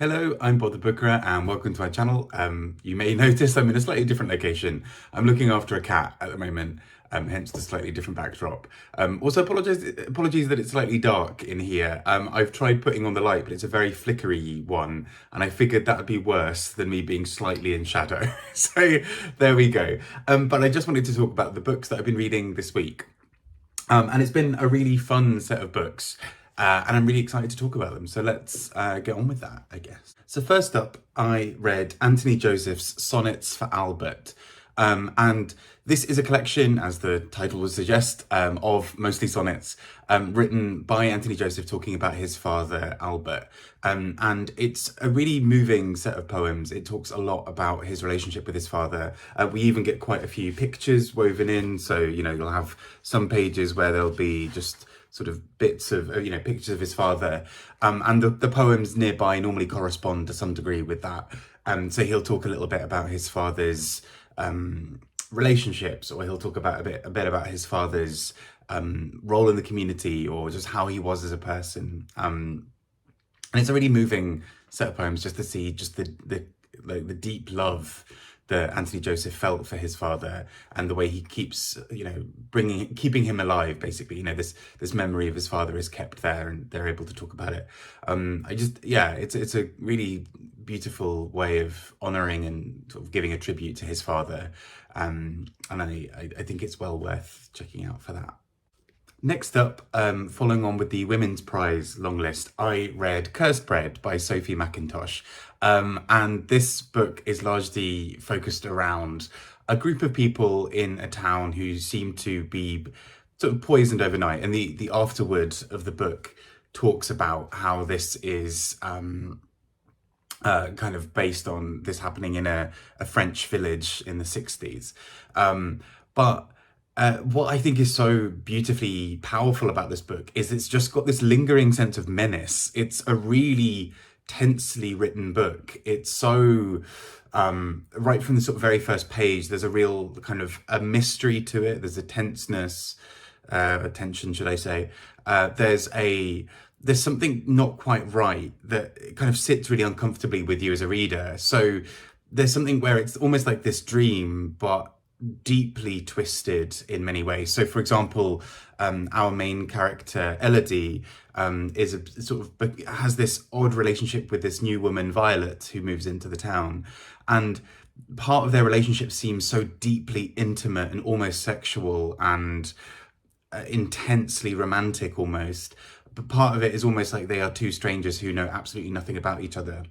Hello, I'm Bob the Bookerer and welcome to my channel. You may notice I'm in a slightly different location. I'm looking after a cat at the moment, hence the slightly different backdrop. Also apologies that it's slightly dark in here. I've tried putting on the light, but it's a very flickery one, and I figured that would be worse than me being slightly in shadow. So there we go. But I just wanted to talk about the books that I've been reading this week. And it's been a really fun set of books. And I'm really excited to talk about them. So let's get on with that, I guess. So first up, I read Anthony Joseph's Sonnets for Albert. And this is a collection, as the title would suggest, of mostly sonnets written by Anthony Joseph talking about his father, Albert. And it's a really moving set of poems. It talks a lot about his relationship with his father. We even get quite a few pictures woven in. So, you'll have some pages where there'll be just sort of bits of, pictures of his father. And the poems nearby normally correspond to some degree with that. So he'll talk a little bit about his father's relationships, or he'll talk about a bit about his father's role in the community, or just how he was as a person. And it's a really moving set of poems just to see just the deep love that Anthony Joseph felt for his father, and the way he keeps, keeping him alive, basically. This memory of his father is kept there, and they're able to talk about it. It's a really beautiful way of honouring and sort of giving a tribute to his father. And I think it's well worth checking out for that. Next up, following on with the Women's Prize long list, I read Cursed Bread by Sophie Mackintosh. And this book is largely focused around a group of people in a town who seem to be sort of poisoned overnight. And the afterword of the book talks about how this is kind of based on this happening in a French village in the 60s. What I think is so beautifully powerful about this book is it's just got this lingering sense of menace. It's a really tensely written book. It's so, right from the sort of very first page, there's a real kind of a mystery to it. There's a tenseness, a tension, should I say. There's something not quite right that kind of sits really uncomfortably with you as a reader. So there's something where it's almost like this dream, but deeply twisted in many ways. So, for example, our main character Elodie is a sort of has this odd relationship with this new woman Violet, who moves into the town, and part of their relationship seems so deeply intimate and almost sexual and intensely romantic almost. But part of it is almost like they are two strangers who know absolutely nothing about each other.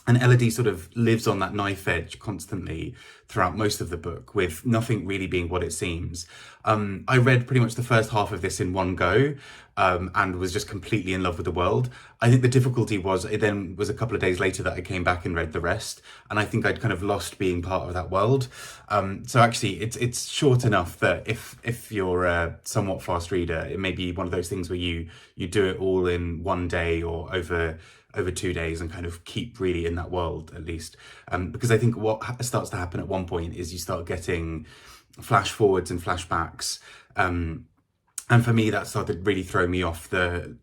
And Elodie sort of lives on that knife edge constantly throughout most of the book, with nothing really being what it seems. I read pretty much the first half of this in one go, and was just completely in love with the world. I think the difficulty was, it then was a couple of days later that I came back and read the rest, and I think I'd kind of lost being part of that world. So actually, it's short enough that if you're a somewhat fast reader, it may be one of those things where you do it all in one day or over 2 days and kind of keep really in that world, at least. Because I think what starts to happen at one point is you start getting flash forwards and flashbacks. And for me, that started really throwing me off the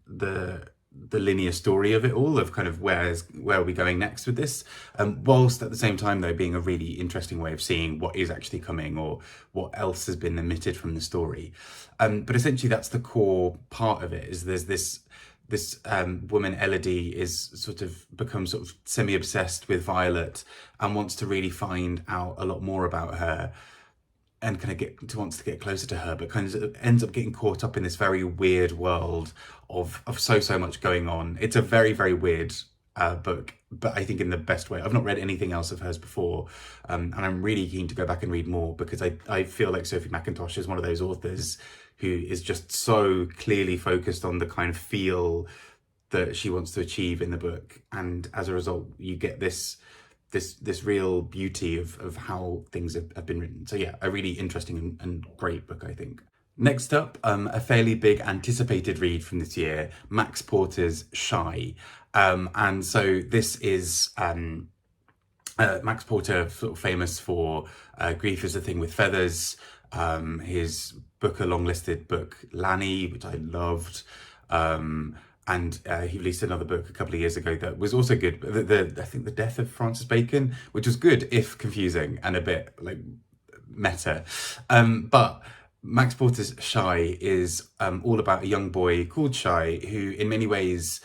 linear story of it all, of kind of where are we going next with this, whilst at the same time though being a really interesting way of seeing what is actually coming or what else has been omitted from the story. But essentially that's the core part of it, is there's this woman Elodie is becomes sort of semi-obsessed with Violet and wants to really find out a lot more about her, and kind of wants to get closer to her, but kind of ends up getting caught up in this very weird world of so much going on. It's a very, very weird book, but I think in the best way. I've not read anything else of hers before, and I'm really keen to go back and read more, because I feel like Sophie Mackintosh is one of those authors who is just so clearly focused on the kind of feel that she wants to achieve in the book, and as a result you get this real beauty of how things have been written. So yeah, a really interesting and great book, I think. Next up, a fairly big anticipated read from this year, Max Porter's Shy. And so this is Max Porter, sort of famous for Grief is a Thing with Feathers, his book, a long listed book, Lanny, which I loved, And he released another book a couple of years ago that was also good. I think The Death of Francis Bacon, which was good, if confusing and a bit like meta. But Max Porter's Shy is all about a young boy called Shy who in many ways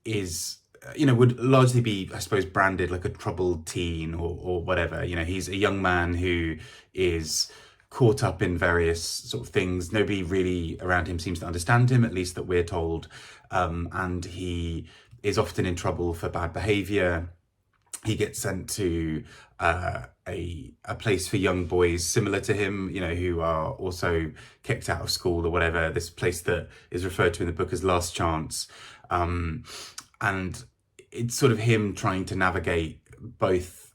is, would largely be, I suppose, branded like a troubled teen or whatever. He's a young man who is caught up in various sort of things. Nobody really around him seems to understand him, at least that we're told. And he is often in trouble for bad behavior. He gets sent to a place for young boys similar to him, who are also kicked out of school or whatever. This place that is referred to in the book as Last Chance. And it's sort of him trying to navigate both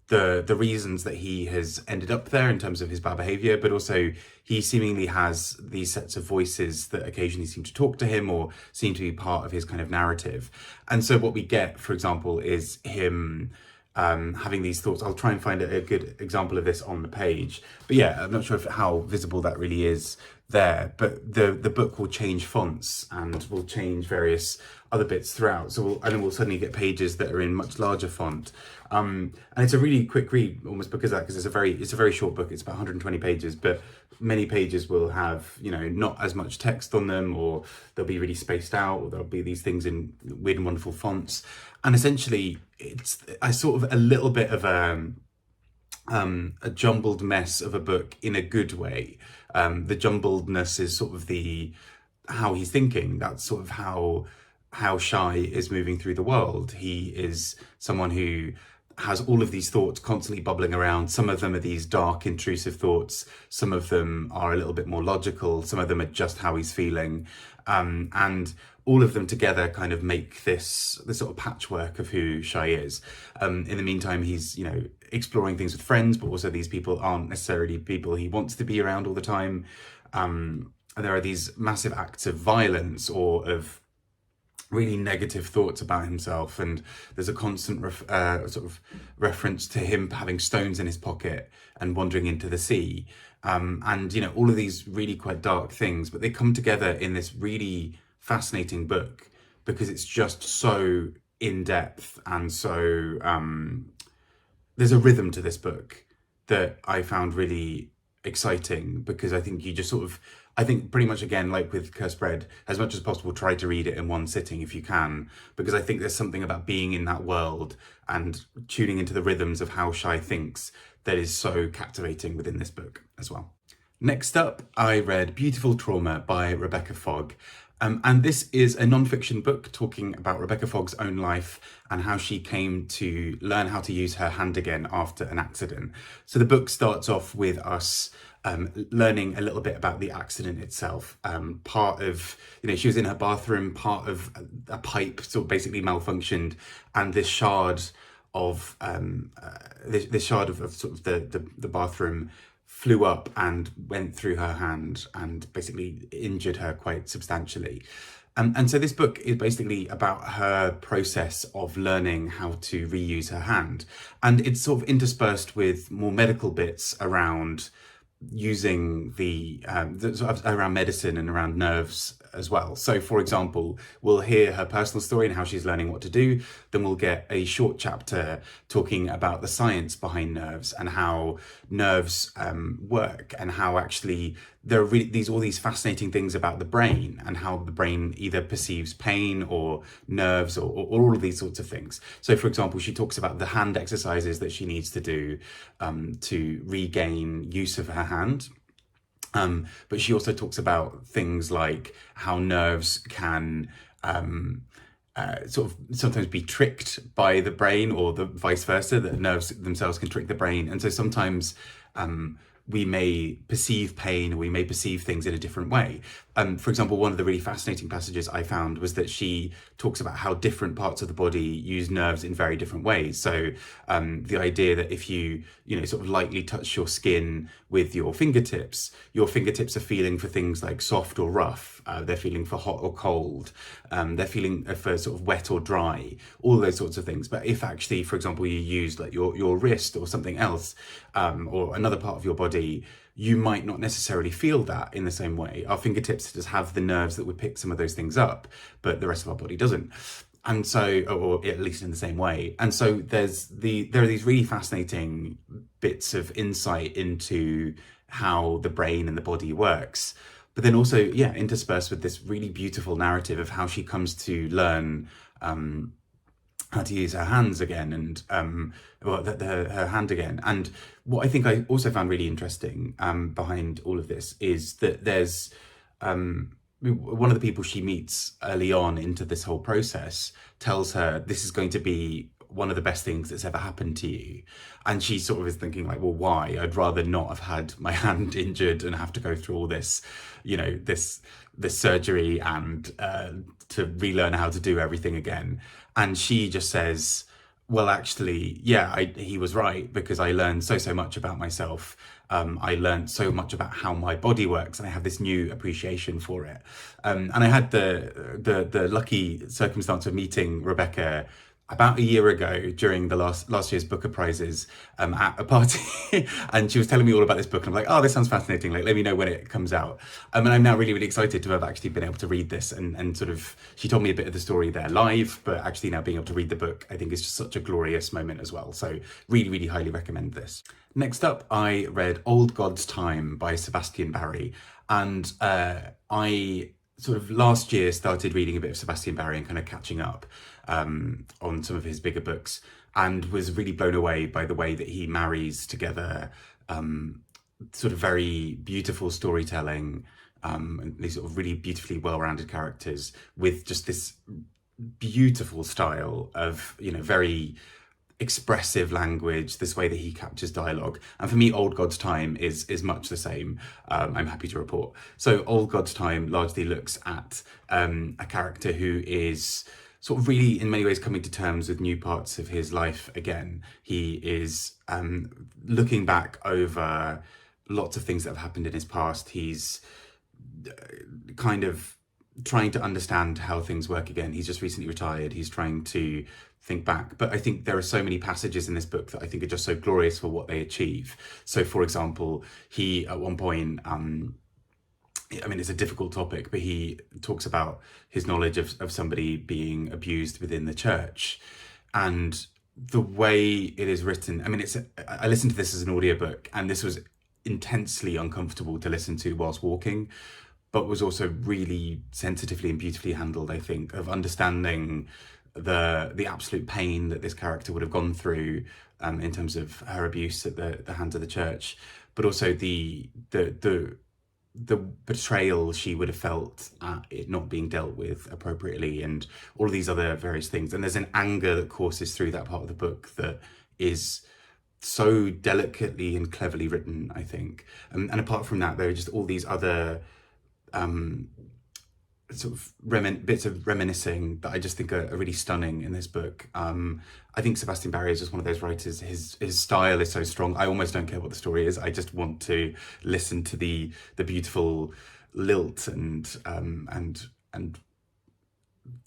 the reasons that he has ended up there in terms of his bad behavior, but also he seemingly has these sets of voices that occasionally seem to talk to him or seem to be part of his kind of narrative. And so what we get, for example, is him having these thoughts. I'll try and find a good example of this on the page. But yeah, I'm not sure how visible that really is there, but the book will change fonts and will change various other bits throughout. So we'll suddenly get pages that are in much larger font. And it's a really quick read almost because of that, because it's a very short book. It's about 120 pages, but many pages will have, not as much text on them, or they'll be really spaced out, or there'll be these things in weird and wonderful fonts. And essentially it's a sort of a little bit of a jumbled mess of a book in a good way. The jumbledness is sort of how he's thinking. That's sort of how Shy is moving through the world. He is someone who has all of these thoughts constantly bubbling around. Some of them are these dark, intrusive thoughts. Some of them are a little bit more logical. Some of them are just how he's feeling. And all of them together kind of make this sort of patchwork of who Shy is. In the meantime, he's, exploring things with friends, but also these people aren't necessarily people he wants to be around all the time. And there are these massive acts of violence or of really negative thoughts about himself, and there's a constant sort of reference to him having stones in his pocket and wandering into the sea, and all of these really quite dark things, but they come together in this really fascinating book because it's just so in depth, and so there's a rhythm to this book that I found really exciting, because I think you just sort of, I think pretty much again, like with Cursed Bread, as much as possible, try to read it in one sitting if you can, because I think there's something about being in that world and tuning into the rhythms of how Shy thinks that is so captivating within this book as well. Next up, I read Beautiful Trauma by Rebecca Fogg. And this is a non-fiction book talking about Rebecca Fogg's own life and how she came to learn how to use her hand again after an accident. So the book starts off with us learning a little bit about the accident itself. Part of, she was in her bathroom, part of a pipe sort of basically malfunctioned, and this shard of this shard of sort of the bathroom flew up and went through her hand and basically injured her quite substantially. And so this book is basically about her process of learning how to reuse her hand. And it's sort of interspersed with more medical bits around using the sort of around medicine and around nerves as well. So for example, we'll hear her personal story and how she's learning what to do. Then we'll get a short chapter talking about the science behind nerves and how nerves work, and how actually there are really all these fascinating things about the brain and how the brain either perceives pain or nerves or all of these sorts of things. So for example, she talks about the hand exercises that she needs to do to regain use of her hand. But she also talks about things like how nerves can sort of sometimes be tricked by the brain, or the vice versa, that nerves themselves can trick the brain. And so sometimes we may perceive pain, or we may perceive things in a different way. For example, one of the really fascinating passages I found was that she talks about how different parts of the body use nerves in very different ways. So the idea that if you sort of lightly touch your skin with your fingertips are feeling for things like soft or rough. They're feeling for hot or cold. They're feeling for sort of wet or dry, all those sorts of things. But if actually, for example, you use like your wrist or something else, or another part of your body, you might not necessarily feel that in the same way. Our fingertips just have the nerves that would pick some of those things up, but the rest of our body doesn't. And so, or at least in the same way. And so there are these really fascinating bits of insight into how the brain and the body works. But then also, yeah, interspersed with this really beautiful narrative of how she comes to learn how to use her hands again, and her hand again. And what I think I also found really interesting behind all of this is that there's one of the people she meets early on into this whole process tells her this is going to be one of the best things that's ever happened to you. And she sort of is thinking like, well, why? I'd rather not have had my hand injured and have to go through all this, this surgery and to relearn how to do everything again. And she just says, well, actually, yeah, he was right, because I learned so much about myself. I learned so much about how my body works, and I have this new appreciation for it. And I had the lucky circumstance of meeting Rebecca about a year ago during the last year's Booker Prizes at a party, and she was telling me all about this book, and I'm like, oh, this sounds fascinating, like let me know when it comes out. And I'm now really excited to have actually been able to read this, and sort of, she told me a bit of the story there live, but actually now being able to read the book, I think is just such a glorious moment as well. So really highly recommend this. Next up, I read Old God's Time by Sebastian Barry, and I sort of last year started reading a bit of Sebastian Barry and kind of catching up on some of his bigger books, and was really blown away by the way that he marries together sort of very beautiful storytelling, and these sort of really beautifully well-rounded characters with just this beautiful style of, very expressive language, this way that he captures dialogue. And for me, Old God's Time is much the same, I'm happy to report. So Old God's Time largely looks at a character who is sort of really in many ways coming to terms with new parts of his life again. He is looking back over lots of things that have happened in his past. He's kind of trying to understand how things work again. He's just recently retired. He's trying to think back. But I think there are so many passages in this book that I think are just so glorious for what they achieve. So for example, he at one point, it's a difficult topic, but he talks about his knowledge of somebody being abused within the church. And the way it is written, I listened to this as an audiobook, and this was intensely uncomfortable to listen to whilst walking, but was also really sensitively and beautifully handled, I think, of understanding the absolute pain that this character would have gone through in terms of her abuse at the hands of the church, but also the betrayal she would have felt at it not being dealt with appropriately, and all of these other various things. And there's an anger that courses through that part of the book that is so delicately and cleverly written, I think. And apart from that, there are just all these other sort of bits of reminiscing that I just think are really stunning in this book. I think Sebastian Barry is just one of those writers. His style is so strong. I almost don't care what the story is. I just want to listen to the beautiful lilt and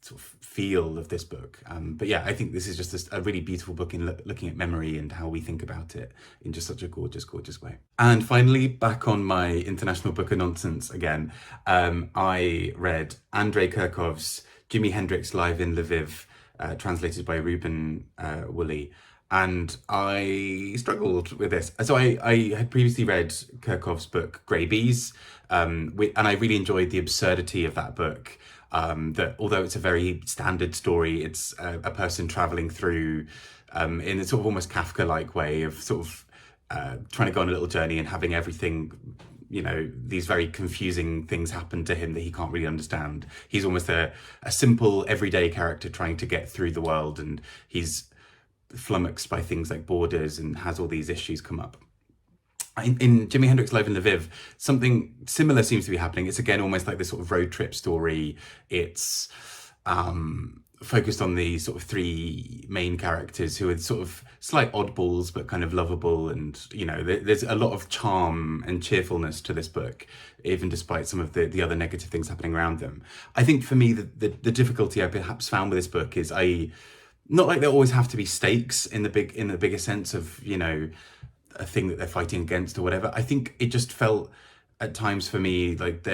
sort of feel of this book. But yeah, I think this is just a really beautiful book in looking at memory and how we think about it in just such a gorgeous way. And finally, back on my international book of nonsense again, I read Andrey Kurkov's Jimi Hendrix Live in Lviv, translated by Reuben Wooley. And I struggled with this. So I had previously read Kurkov's book Grey Bees, and I really enjoyed the absurdity of that book. That although it's a very standard story, it's a person traveling through in a sort of almost Kafka-like way of sort of trying to go on a little journey and having everything, these very confusing things happen to him that he can't really understand. He's almost a simple everyday character trying to get through the world, and he's flummoxed by things like borders and has all these issues come up. In Jimi Hendrix Live in Lviv, something similar seems to be happening. It's again almost like this sort of road trip story. It's focused on the sort of three main characters who are sort of slight oddballs but kind of lovable, and there's a lot of charm and cheerfulness to this book, even despite some of the other negative things happening around them. I think for me the difficulty I perhaps found with this book is not like there always have to be stakes in the bigger sense of a thing that they're fighting against or whatever. I think it just felt at times for me like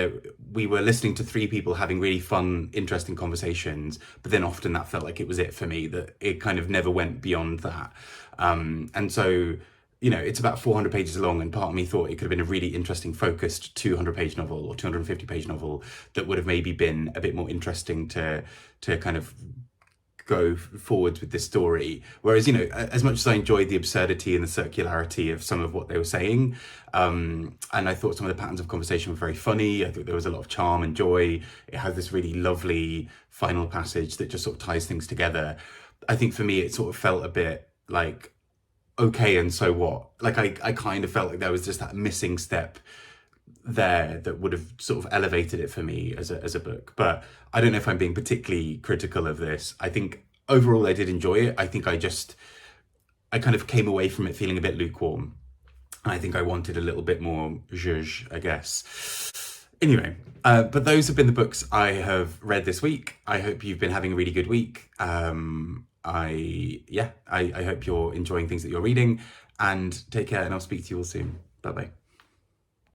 we were listening to three people having really fun, interesting conversations, but then often that felt like it was it for me, that it kind of never went beyond that. And so, you know, it's about 400 pages long, and part of me thought it could have been a really interesting, focused 200-page novel or 250-page novel that would have maybe been a bit more interesting to kind of go forwards with this story. Whereas, you know, as much as I enjoyed the absurdity and the circularity of some of what they were saying, and I thought some of the patterns of conversation were very funny, I thought there was a lot of charm and joy. It had this really lovely final passage that just sort of ties things together. I think for me, it sort of felt a bit like, okay, and so what? Like I kind of felt like there was just that missing step there that would have sort of elevated it for me as a book. But I don't know if I'm being particularly critical of this. I think overall I did enjoy it. I think I kind of came away from it feeling a bit lukewarm. And I think I wanted a little bit more zhuzh, I guess. Anyway, but those have been the books I have read this week. I hope you've been having a really good week. I hope you're enjoying things that you're reading, and take care, and I'll speak to you all soon. Bye bye.